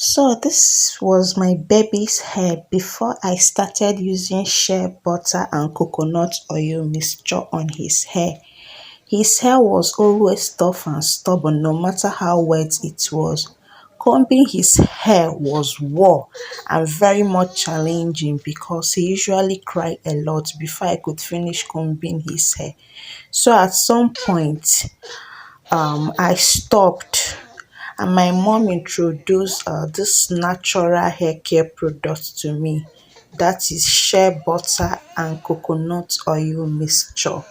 So this was my baby's hair before I started using shea butter and coconut oil mixture on his hair. His hair was always tough and stubborn no matter how wet it was. Combing his hair was war and very much challenging because he usually cried a lot before I could finish combing his hair. So at some point, I stopped and my mom introduced this natural hair care product to me. That is shea butter and coconut oil mixture.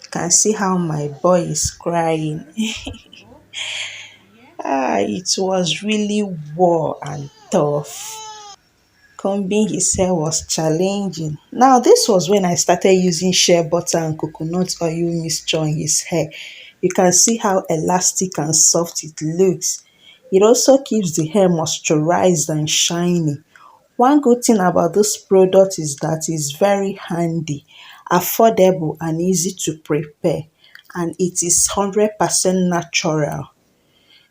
You can see how my boy is crying. It was really war and tough. Combing his hair was challenging. Now, this was when I started using shea butter and coconut oil mixture on his hair. You can see how elastic and soft it looks. It also keeps the hair moisturized and shiny. One good thing about this product is that it's very handy, affordable, and easy to prepare, and it is 100% natural.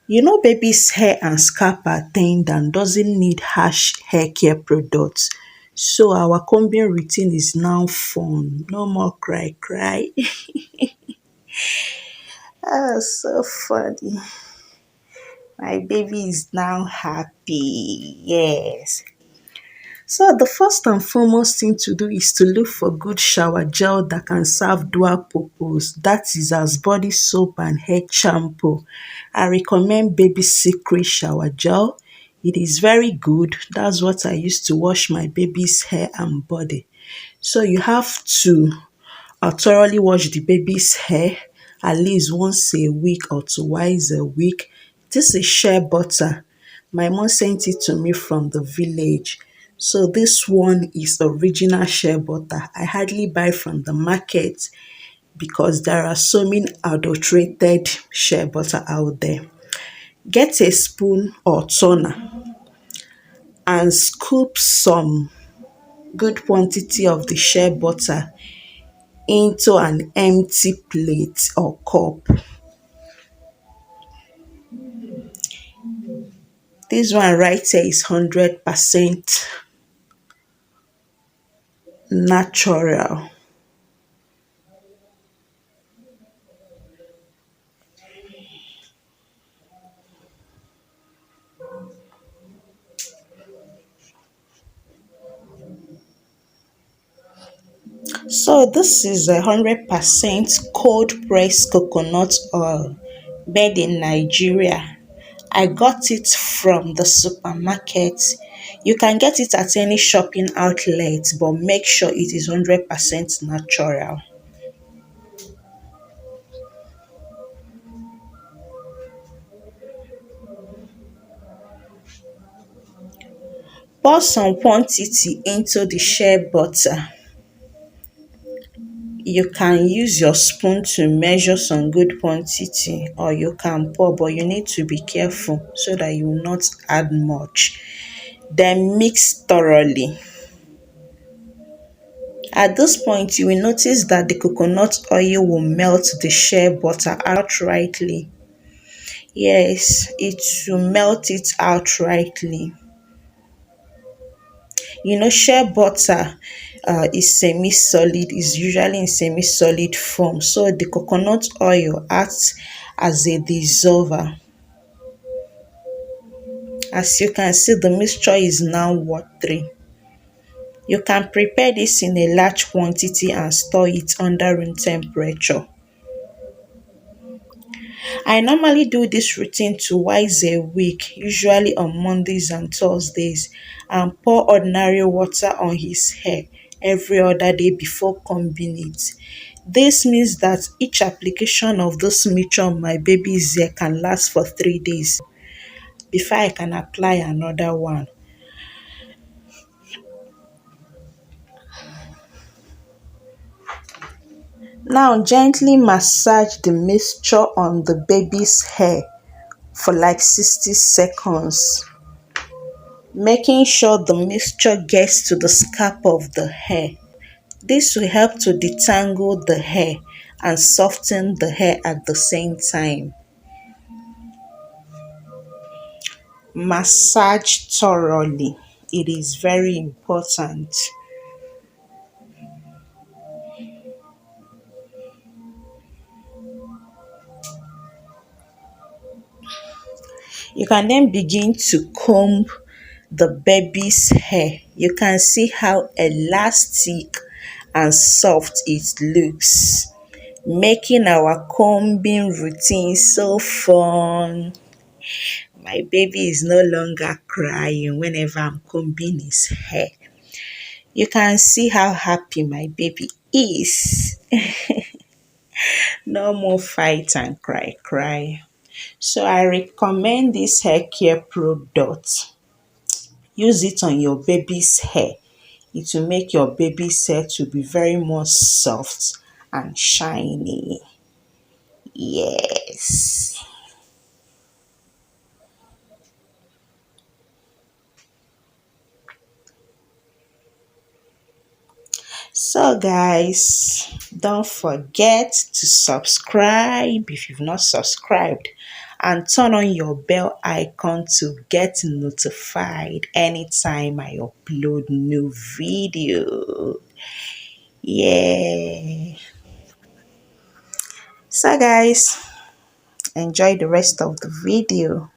You know baby's hair and scalp are tender and doesn't need harsh hair care products. So our combing routine is now fun. No more cry cry. So funny. My baby is now happy. Yes. So the first and foremost thing to do is to look for good shower gel that can serve dual purpose. That is as body soap and hair shampoo. I recommend Baby Secret shower gel. It is very good. That's what I use to wash my baby's hair and body. So you have to thoroughly wash the baby's hair at least once a week or twice a week. This is shea butter. My mom sent it to me from the village. So this one is original shea butter. I hardly buy from the market because there are so many adulterated shea butter out there. Get a spoon or toner and scoop some good quantity of the shea butter into an empty plate or cup. This one right here is 100% natural. So this is 100% cold pressed coconut oil made in Nigeria. I got it from the supermarket. You can get it at any shopping outlet, but make sure it is 100% natural. Pour some quantity into the shea butter. You can use your spoon to measure some good quantity or you can pour, but you need to be careful so that you will not add much. Then mix thoroughly. At this point, you will notice that the coconut oil will melt the shea butter outrightly. Yes, it will melt it outrightly. You know, shea butter is semi-solid, is usually in semi-solid form. So the coconut oil acts as a dissolver. As you can see, the mixture is now watery. You can prepare this in a large quantity and store it under room temperature. I normally do this routine twice a week, usually on Mondays and Thursdays, and pour ordinary water on his hair every other day before combing it. This means that each application of this mixture on my baby's hair can last for 3 days before I can apply another one. Now gently massage the mixture on the baby's hair for like 60 seconds, making sure the mixture gets to the scalp of the hair. This will help to detangle the hair and soften the hair at the same time. Massage thoroughly. It is very important. You can then begin to comb the baby's hair. You can see how elastic and soft it looks, making our combing routine so fun. My baby is no longer crying whenever I'm combing his hair. You can see how happy my baby is. No more fight and cry cry. So I recommend this hair care product. Use it on your baby's hair. It will make your baby's hair to be very more soft and shiny. Yes. So guys, don't forget to subscribe if you've not subscribed, and turn on your bell icon to get notified anytime I upload new video. Yeah. So guys, enjoy the rest of the video.